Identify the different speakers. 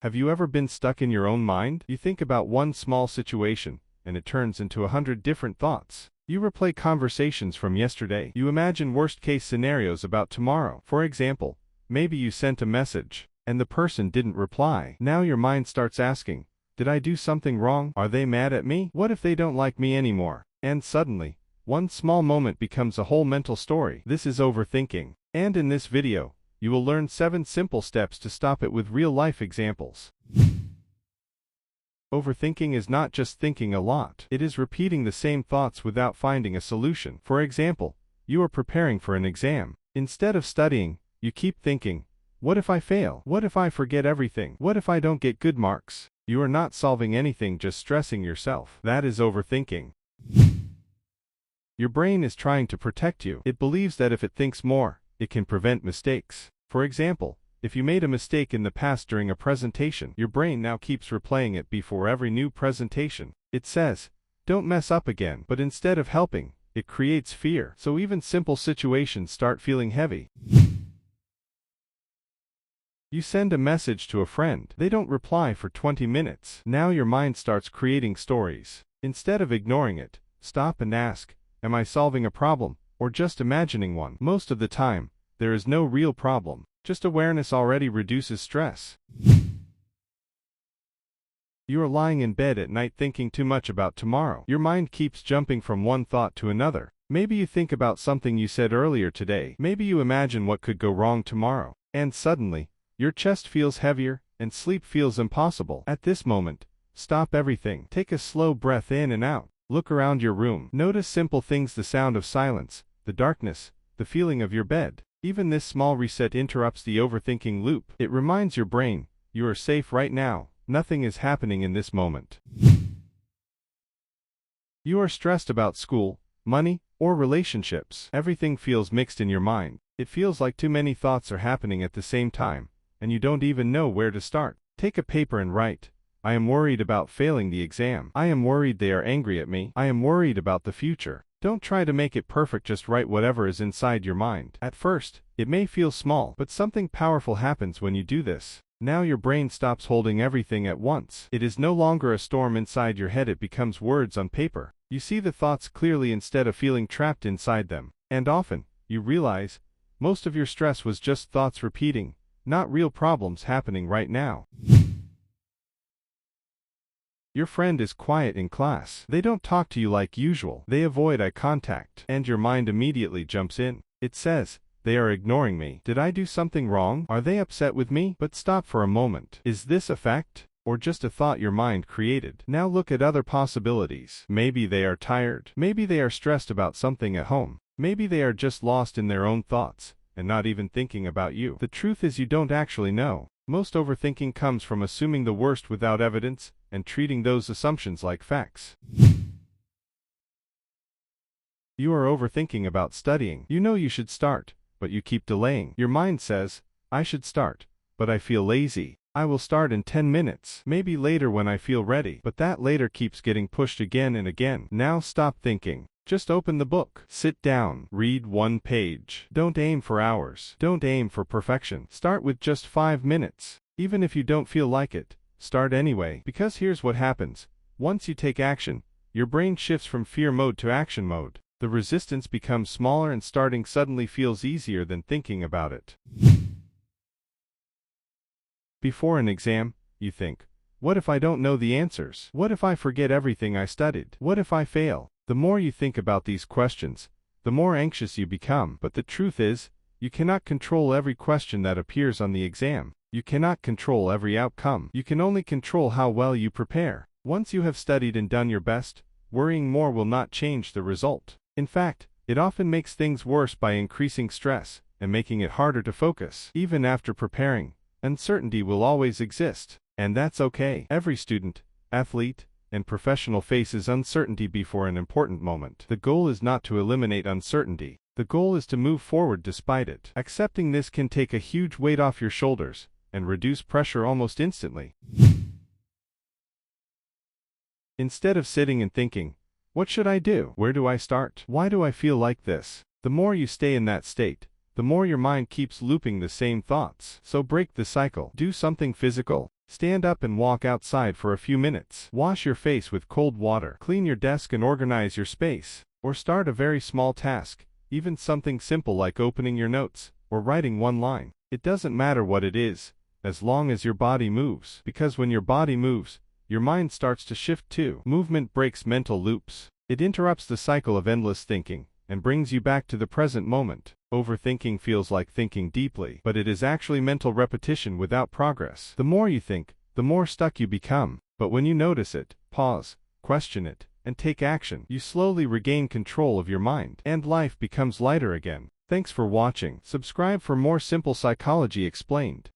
Speaker 1: Have you ever been stuck in your own mind? You think about one small situation, and it turns into 100 different thoughts. You replay conversations from yesterday. You imagine worst-case scenarios about tomorrow. For example, maybe you sent a message, and the person didn't reply. Now your mind starts asking, did I do something wrong? Are they mad at me? What if they don't like me anymore? And suddenly, one small moment becomes a whole mental story. This is overthinking. And in this video, you will learn 7 simple steps to stop it with real-life examples. Overthinking is not just thinking a lot. It is repeating the same thoughts without finding a solution. For example, you are preparing for an exam. Instead of studying, you keep thinking, what if I fail? What if I forget everything? What if I don't get good marks? You are not solving anything, just stressing yourself. That is overthinking. Your brain is trying to protect you. It believes that if it thinks more, it can prevent mistakes. For example, if you made a mistake in the past during a presentation, your brain now keeps replaying it before every new presentation. It says, don't mess up again. But instead of helping, it creates fear. So even simple situations start feeling heavy. You send a message to a friend. They don't reply for 20 minutes. Now your mind starts creating stories. Instead of ignoring it, stop and ask, am I solving a problem, or just imagining one? Most of the time, there is no real problem. Just awareness already reduces stress. You are lying in bed at night thinking too much about tomorrow. Your mind keeps jumping from one thought to another. Maybe you think about something you said earlier today. Maybe you imagine what could go wrong tomorrow. And suddenly, your chest feels heavier, and sleep feels impossible. At this moment, stop everything. Take a slow breath in and out. Look around your room. Notice simple things: the sound of silence, the darkness, the feeling of your bed. Even this small reset interrupts the overthinking loop. It reminds your brain, you are safe right now, nothing is happening in this moment. You are stressed about school, money, or relationships. Everything feels mixed in your mind. It feels like too many thoughts are happening at the same time, and you don't even know where to start. Take a paper and write, I am worried about failing the exam. I am worried they are angry at me. I am worried about the future. Don't try to make it perfect, just write whatever is inside your mind. At first, it may feel small, but something powerful happens when you do this. Now your brain stops holding everything at once. It is no longer a storm inside your head, it becomes words on paper. You see the thoughts clearly instead of feeling trapped inside them. And often, you realize, most of your stress was just thoughts repeating, not real problems happening right now. Your friend is quiet in class. They don't talk to you like usual. They avoid eye contact. And your mind immediately jumps in. It says, they are ignoring me. Did I do something wrong? Are they upset with me? But stop for a moment. Is this a fact, or just a thought your mind created? Now look at other possibilities. Maybe they are tired. Maybe they are stressed about something at home. Maybe they are just lost in their own thoughts, and not even thinking about you. The truth is, you don't actually know. Most overthinking comes from assuming the worst without evidence, and treating those assumptions like facts. You are overthinking about studying. You know you should start, but you keep delaying. Your mind says, I should start, but I feel lazy. I will start in 10 minutes. Maybe later when I feel ready. But that later keeps getting pushed again and again. Now stop thinking. Just open the book. Sit down. Read one page. Don't aim for hours. Don't aim for perfection. Start with just 5 minutes. Even if you don't feel like it, start anyway. Because here's what happens. Once you take action, your brain shifts from fear mode to action mode. The resistance becomes smaller, and starting suddenly feels easier than thinking about it. Before an exam, you think, what if I don't know the answers? What if I forget everything I studied? What if I fail? The more you think about these questions, the more anxious you become. But the truth is, you cannot control every question that appears on the exam. You cannot control every outcome. You can only control how well you prepare. Once you have studied and done your best, worrying more will not change the result. In fact, it often makes things worse by increasing stress and making it harder to focus. Even after preparing, uncertainty will always exist, and that's okay. Every student, athlete, and professional faces uncertainty before an important moment. The goal is not to eliminate uncertainty. The goal is to move forward despite it. Accepting this can take a huge weight off your shoulders and reduce pressure almost instantly. Instead of sitting and thinking, what should I do? Where do I start? Why do I feel like this? The more you stay in that state, the more your mind keeps looping the same thoughts. So break the cycle. Do something physical. Stand up and walk outside for a few minutes. Wash your face with cold water. Clean your desk and organize your space. Or start a very small task, even something simple like opening your notes or writing one line. It doesn't matter what it is, as long as your body moves. Because when your body moves, your mind starts to shift too. Movement breaks mental loops. It interrupts the cycle of endless thinking and brings you back to the present moment. Overthinking feels like thinking deeply, but it is actually mental repetition without progress. The more you think, the more stuck you become. But when you notice it, pause, question it, and take action, you slowly regain control of your mind, and life becomes lighter again. Thanks for watching. Subscribe for more simple psychology explained.